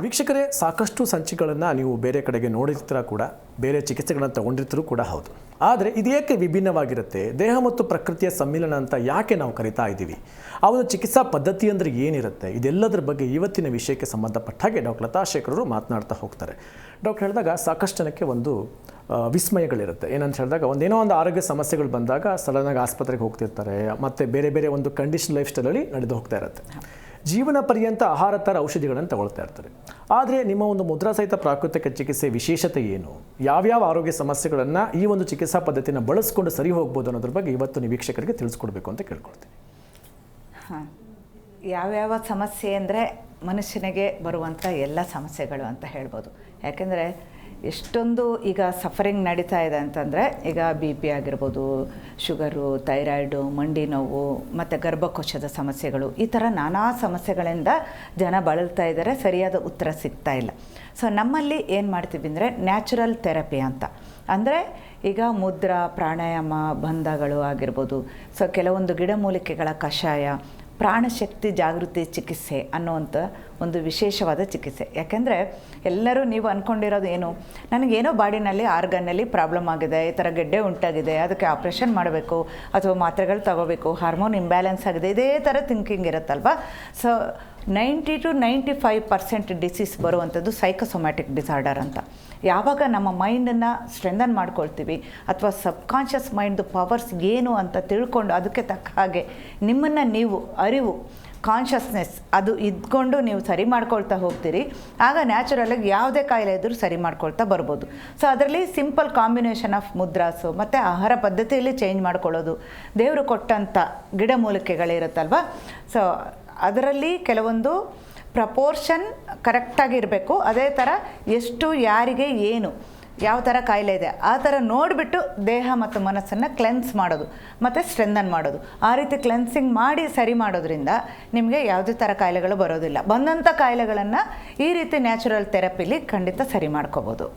ವೀಕ್ಷಕರೇ, ಸಾಕಷ್ಟು ಸಂಚಿಕೆಗಳನ್ನು ನೀವು ಬೇರೆ ಕಡೆಗೆ ನೋಡಿರ್ತೀರ ಕೂಡ, ಬೇರೆ ಚಿಕಿತ್ಸೆಗಳನ್ನು ತಗೊಂಡಿರ್ತೀರೂ ಕೂಡ ಹೌದು. ಆದರೆ ಇದೇಕೆ ವಿಭಿನ್ನವಾಗಿರುತ್ತೆ? ದೇಹ ಮತ್ತು ಪ್ರಕೃತಿಯ ಸಮ್ಮಿಲನ ಅಂತ ಯಾಕೆ ನಾವು ಕರಿತಾ ಇದ್ದೀವಿ? ಆ ಒಂದು ಚಿಕಿತ್ಸಾ ಪದ್ಧತಿ ಅಂದರೆ ಏನಿರುತ್ತೆ? ಇದೆಲ್ಲದರ ಬಗ್ಗೆ ಇವತ್ತಿನ ವಿಷಯಕ್ಕೆ ಸಂಬಂಧಪಟ್ಟ ಹಾಗೆ ಡಾಕ್ಟರ್ ಲತಾ ಶೇಖರ್ ಮಾತನಾಡ್ತಾ ಹೋಗ್ತಾರೆ. ಡಾಕ್ಟರ್ ಹೇಳಿದಾಗ ಸಾಕಷ್ಟು ಜನಕ್ಕೆ ಒಂದು ವಿಸ್ಮಯಗಳಿರುತ್ತೆ. ಏನಂತ ಹೇಳಿದಾಗ ಒಂದೇನೋ ಒಂದು ಆರೋಗ್ಯ ಸಮಸ್ಯೆಗಳು ಬಂದಾಗ ಸಡನ್ನಾಗಿ ಆಸ್ಪತ್ರೆಗೆ ಹೋಗ್ತಿರ್ತಾರೆ, ಮತ್ತು ಬೇರೆ ಬೇರೆ ಒಂದು ಕಂಡೀಷನ್ ಲೈಫ್ ಸ್ಟೈಲಲ್ಲಿ ನಡೆದು ಹೋಗ್ತಾ ಇರುತ್ತೆ. ಜೀವನ ಪರ್ಯಂತ ಆಹಾರ ಥರ ಔಷಧಿಗಳನ್ನು ತಗೊಳ್ತಾ ಇರ್ತಾರೆ. ಆದರೆ ನಿಮ್ಮ ಒಂದು ಮುದ್ರಾ ಸಹಿತ ಪ್ರಾಕೃತಿಕ ಚಿಕಿತ್ಸೆ ವಿಶೇಷತೆ ಏನು? ಯಾವ್ಯಾವ ಆರೋಗ್ಯ ಸಮಸ್ಯೆಗಳನ್ನು ಈ ಒಂದು ಚಿಕಿತ್ಸಾ ಪದ್ಧತಿನ ಬಳಸ್ಕೊಂಡು ಸರಿ ಹೋಗ್ಬೋದು ಅನ್ನೋದ್ರ ಬಗ್ಗೆ ಇವತ್ತು ನೀವು ವೀಕ್ಷಕರಿಗೆ ತಿಳಿಸ್ಕೊಡ್ಬೇಕು ಅಂತ ಕೇಳ್ಕೊಳ್ತೀನಿ. ಹಾಂ, ಯಾವ್ಯಾವ ಸಮಸ್ಯೆ ಅಂದರೆ ಮನುಷ್ಯನಿಗೆ ಬರುವಂಥ ಎಲ್ಲ ಸಮಸ್ಯೆಗಳು ಅಂತ ಹೇಳ್ಬೋದು. ಯಾಕೆಂದರೆ ಎಷ್ಟೊಂದು ಈಗ ಸಫರಿಂಗ್ ನಡೀತಾ ಇದೆ ಅಂತಂದರೆ, ಈಗ ಬಿ ಪಿ ಆಗಿರ್ಬೋದು, ಶುಗರು, ಥೈರಾಯ್ಡು, ಮಂಡಿ ನೋವು ಮತ್ತು ಗರ್ಭಕೋಶದ ಸಮಸ್ಯೆಗಳು, ಈ ಥರ ನಾನಾ ಸಮಸ್ಯೆಗಳಿಂದ ಜನ ಬಳಲ್ತಾ ಇದ್ದಾರೆ. ಸರಿಯಾದ ಉತ್ತರ ಸಿಗ್ತಾ ಇಲ್ಲ. ಸೊ ನಮ್ಮಲ್ಲಿ ಏನು ಮಾಡ್ತೀವಿ ಅಂದರೆ ನ್ಯಾಚುರಲ್ ಥೆರಪಿ ಅಂತ. ಅಂದರೆ ಈಗ ಮುದ್ರಾ, ಪ್ರಾಣಾಯಾಮ, ಬಂಧಗಳು ಆಗಿರ್ಬೋದು, ಸೊ ಕೆಲವೊಂದು ಗಿಡಮೂಲಿಕೆಗಳ ಕಷಾಯ, ಪ್ರಾಣಶಕ್ತಿ ಜಾಗೃತಿ ಚಿಕಿತ್ಸೆ ಅನ್ನುವಂಥ ಒಂದು ವಿಶೇಷವಾದ ಚಿಕಿತ್ಸೆ. ಯಾಕೆಂದರೆ ಎಲ್ಲರೂ ನೀವು ಅಂದ್ಕೊಂಡಿರೋದು ಏನು, ನನಗೇನೋ ಬಾಡಿನಲ್ಲಿ ಆರ್ಗನ್ನಲ್ಲಿ ಪ್ರಾಬ್ಲಮ್ ಆಗಿದೆ, ಈ ಥರ ಗೆಡ್ಡೆ ಉಂಟಾಗಿದೆ, ಅದಕ್ಕೆ ಆಪ್ರೇಷನ್ ಮಾಡಬೇಕು ಅಥವಾ ಮಾತ್ರೆಗಳು ತಗೋಬೇಕು, ಹಾರ್ಮೋನ್ ಇಂಬ್ಯಾಲೆನ್ಸ್ ಆಗಿದೆ, ಇದೇ ಥರ ಥಿಂಕಿಂಗ್ ಇರುತ್ತಲ್ವ. ಸೊ 90 to 95% ಡಿಸೀಸ್ ಬರುವಂಥದ್ದು ಸೈಕೋಸೊಮ್ಯಾಟಿಕ್ ಡಿಸಾರ್ಡರ್ ಅಂತ. ಯಾವಾಗ ನಮ್ಮ ಮೈಂಡನ್ನು ಸ್ಟ್ರೆಂಥನ್ ಮಾಡ್ಕೊಳ್ತೀವಿ ಅಥವಾ ಸಬ್ಕಾನ್ಷಿಯಸ್ ಮೈಂಡ್ದು ಪವರ್ಸ್ ಏನು ಅಂತ ತಿಳ್ಕೊಂಡು ಅದಕ್ಕೆ ತಕ್ಕ ಹಾಗೆ ನಿಮ್ಮನ್ನು ನೀವು ಅರಿವು, ಕಾನ್ಷಿಯಸ್ನೆಸ್ ಅದು ಇದ್ಕೊಂಡು ನೀವು ಸರಿ ಮಾಡ್ಕೊಳ್ತಾ ಹೋಗ್ತೀರಿ, ಆಗ ನ್ಯಾಚುರಲಾಗಿ ಯಾವುದೇ ಕಾಯಿಲೆ ಇದ್ದರೂ ಸರಿ ಮಾಡ್ಕೊಳ್ತಾ ಬರ್ಬೋದು. ಸೊ ಅದರಲ್ಲಿ ಸಿಂಪಲ್ ಕಾಂಬಿನೇಷನ್ ಆಫ್ ಮುದ್ರಾಸು ಮತ್ತು ಆಹಾರ ಪದ್ಧತಿಯಲ್ಲಿ ಚೇಂಜ್ ಮಾಡ್ಕೊಳ್ಳೋದು, ದೇವರು ಕೊಟ್ಟಂಥ ಗಿಡಮೂಲಿಕೆಗಳಿರುತ್ತಲ್ವ, ಸೊ ಅದರಲ್ಲಿ ಕೆಲವೊಂದು ಪ್ರಪೋರ್ಷನ್ ಕರೆಕ್ಟಾಗಿರಬೇಕು. ಅದೇ ಥರ ಎಷ್ಟು, ಯಾರಿಗೆ ಏನು, ಯಾವ ಥರ ಕಾಯಿಲೆ ಇದೆ ಆ ಥರ ನೋಡಿಬಿಟ್ಟು ದೇಹ ಮತ್ತು ಮನಸ್ಸನ್ನು ಕ್ಲೆನ್ಸ್ ಮಾಡೋದು ಮತ್ತು ಸ್ಟ್ರೆಂಥನ್ ಮಾಡೋದು. ಆ ರೀತಿ ಕ್ಲೆನ್ಸಿಂಗ್ ಮಾಡಿ ಸರಿ ಮಾಡೋದ್ರಿಂದ ನಿಮಗೆ ಯಾವುದೇ ಥರ ಕಾಯಿಲೆಗಳು ಬರೋದಿಲ್ಲ. ಬಂದಂಥ ಕಾಯಿಲೆಗಳನ್ನು ಈ ರೀತಿ ನ್ಯಾಚುರಲ್ ಥೆರಪಿಲಿ ಖಂಡಿತ ಸರಿ ಮಾಡ್ಕೋಬೋದು.